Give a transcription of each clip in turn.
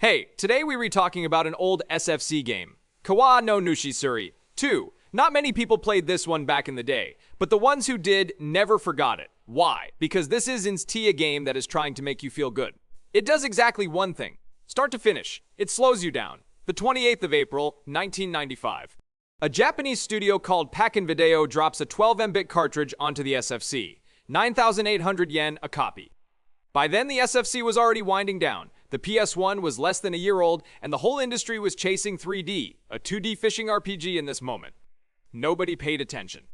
Hey, today we were talking about an old SFC game, Kawa no Nushi Tsuri 2. Not many people played this one back in the day, but the ones who did never forgot it. Why? Because this is a game that is trying to make you feel good. It does exactly one thing. Start to finish, it slows you down. The 28th of April, 1995. A Japanese studio called Pakin Video drops a 12 Mbit cartridge onto the SFC. 9,800 yen a copy. By then, the SFC was already winding down. The PS1 was less than a year old, and the whole industry was chasing 3D, a 2D fishing RPG in this moment. Nobody paid attention.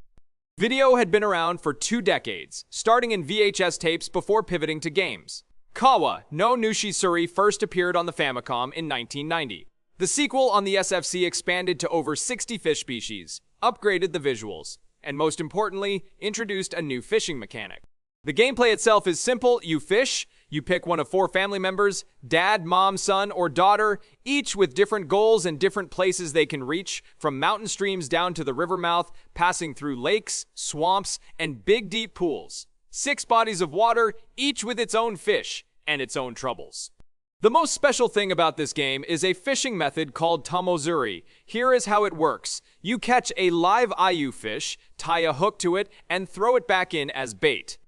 Video had been around for 2 decades, starting in VHS tapes before pivoting to games. Kawa no Nushi Tsuri first appeared on the Famicom in 1990. The sequel on the SFC expanded to over 60 fish species, upgraded the visuals, and most importantly, introduced a new fishing mechanic. The gameplay itself is simple. You fish, you pick one of 4 family members, dad, mom, son, or daughter, each with different goals and different places they can reach, from mountain streams down to the river mouth, passing through lakes, swamps, and big deep pools. 6 bodies of water, each with its own fish and its own troubles. The most special thing about this game is a fishing method called tomozuri. Here is how it works. You catch a live ayu fish, tie a hook to it, and throw it back in as bait.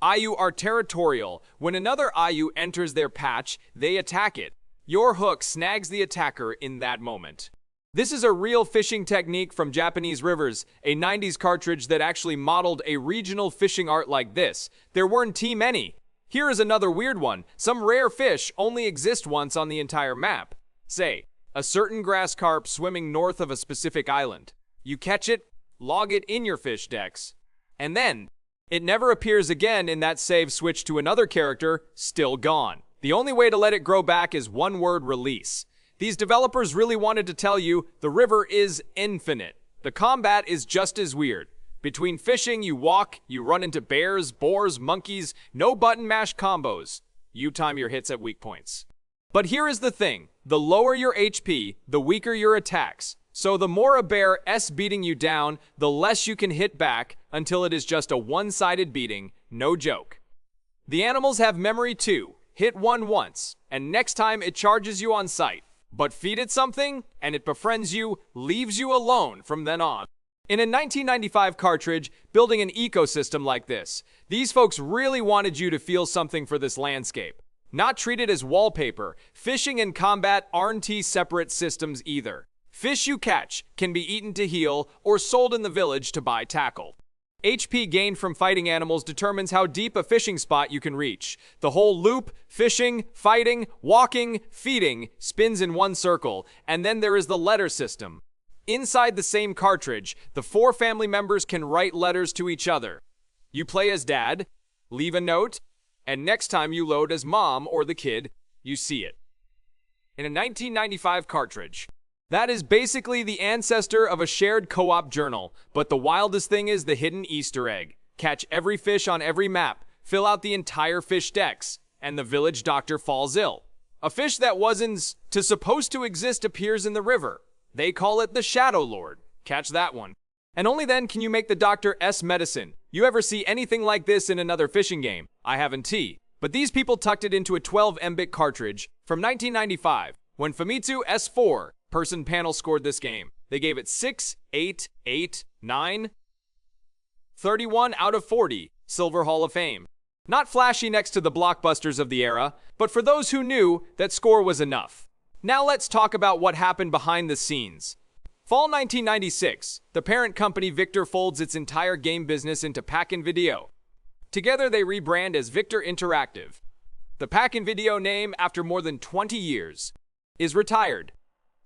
Ayu are territorial. When another ayu enters their patch, they attack it. Your hook snags the attacker in that moment. This is a real fishing technique from Japanese rivers, a 90s cartridge that actually modeled a regional fishing art like this. There weren't too many. Here is another weird one. Some rare fish only exist once on the entire map. Say, a certain grass carp swimming north of a specific island. You catch it, log it in your fish decks, and then it never appears again in that save. Switch to another character, still gone. The only way to let it grow back is one word: release. These developers really wanted to tell you the river is infinite. The combat is just as weird. Between fishing, you walk, you run into bears, boars, monkeys, no button mash combos. You time your hits at weak points. But here is the thing, the lower your HP, the weaker your attacks. So the more a bear is beating you down, the less you can hit back until it is just a one-sided beating, no joke. The animals have memory too. Hit one once, and next time it charges you on sight. But feed it something, and it befriends you, leaves you alone from then on. In a 1995 cartridge, building an ecosystem like this, these folks really wanted you to feel something for this landscape. Not treat it as wallpaper. Fishing and combat aren't separate systems either. Fish you catch can be eaten to heal or sold in the village to buy tackle. HP gained from fighting animals determines how deep a fishing spot you can reach. The whole loop, fishing, fighting, walking, feeding, spins in one circle, and then there is the letter system. Inside the same cartridge, the 4 family members can write letters to each other. You play as dad, leave a note, and next time you load as mom or the kid, you see it. In a 1995 cartridge. That is basically the ancestor of a shared co-op journal, but the wildest thing is the hidden Easter egg. Catch every fish on every map, fill out the entire fish decks, and the village doctor falls ill. A fish that wasn't supposed to exist appears in the river. They call it the Shadow Lord. Catch that one. And only then can you make the doctor's medicine. You ever see anything like this in another fishing game? I haven't. But these people tucked it into a 12 Mbit cartridge from 1995. When Famitsu S4 person panel scored this game, they gave it 6, 8, 8, 9, 31 out of 40, Silver Hall of Fame. Not flashy next to the blockbusters of the era, but for those who knew, that score was enough. Now let's talk about what happened behind the scenes. Fall 1996, the parent company Victor folds its entire game business into Pakin Video. Together they rebrand as Victor Interactive. The Pakin Video name, after more than 20 years, is retired.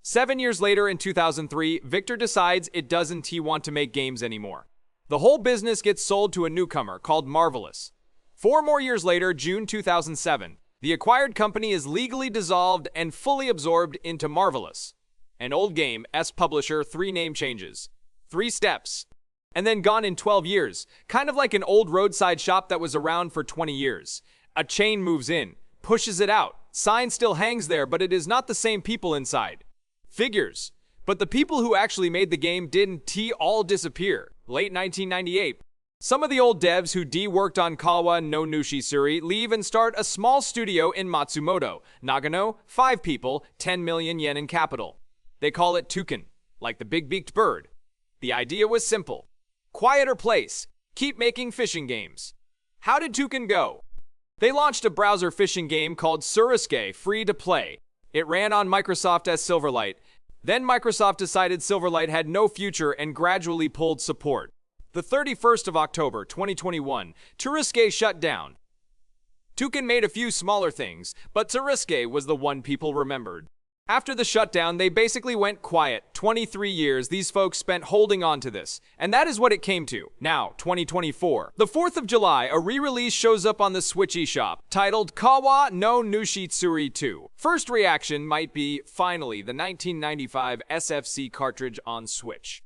7 years later in 2003, Victor decides it doesn't want to make games anymore. The whole business gets sold to a newcomer called Marvelous. 4 more years later, June 2007, the acquired company is legally dissolved and fully absorbed into Marvelous. An old game's publisher, 3 name changes, 3 steps, and then gone in 12 years. Kind of like an old roadside shop that was around for 20 years. A chain moves in, pushes it out. Sign still hangs there, but it is not the same people inside. Figures. But the people who actually made the game didn't all disappear. Late 1998, Some of the old devs who worked on Kawa no Nushi Tsuri leave and start a small studio in Matsumoto, Nagano, 5 people, 10 million yen in capital. They call it Toucan, like the big-beaked bird. The idea was simple. Quieter place, keep making fishing games. How did Toucan go? They launched a browser fishing game called Tsurusuke, free to play. It ran on Microsoft as Silverlight. Then Microsoft decided Silverlight had no future and gradually pulled support. The 31st of October, 2021, Tsurusuke shut down. Toucan made a few smaller things, but Tsurusuke was the one people remembered. After the shutdown, they basically went quiet. 23 years these folks spent holding on to this. And that is what it came to. Now, 2024. The 4th of July, a re-release shows up on the Switch eShop, titled Kawa no Nushi Tsuri 2. First reaction might be, finally, the 1995 SFC cartridge on Switch.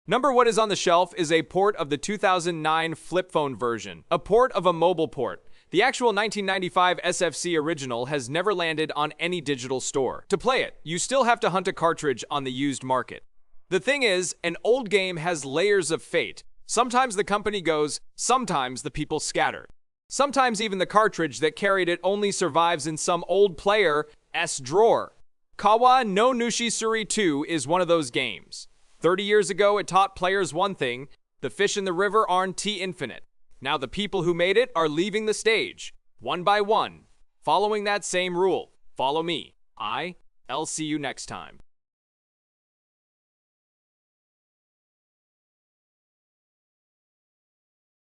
Number what is on the shelf is a port of the 2009 flip phone version, a port of a mobile port. The actual 1995 SFC original has never landed on any digital store. To play it, you still have to hunt a cartridge on the used market. The thing is, an old game has layers of fate. Sometimes the company goes, sometimes the people scatter. Sometimes even the cartridge that carried it only survives in some old player's drawer. Kawa no Nushi Tsuri 2 is one of those games. 30 years ago, it taught players one thing: the fish in the river aren't infinite. Now the people who made it are leaving the stage, one by one, following that same rule. Follow me. I'll see you next time.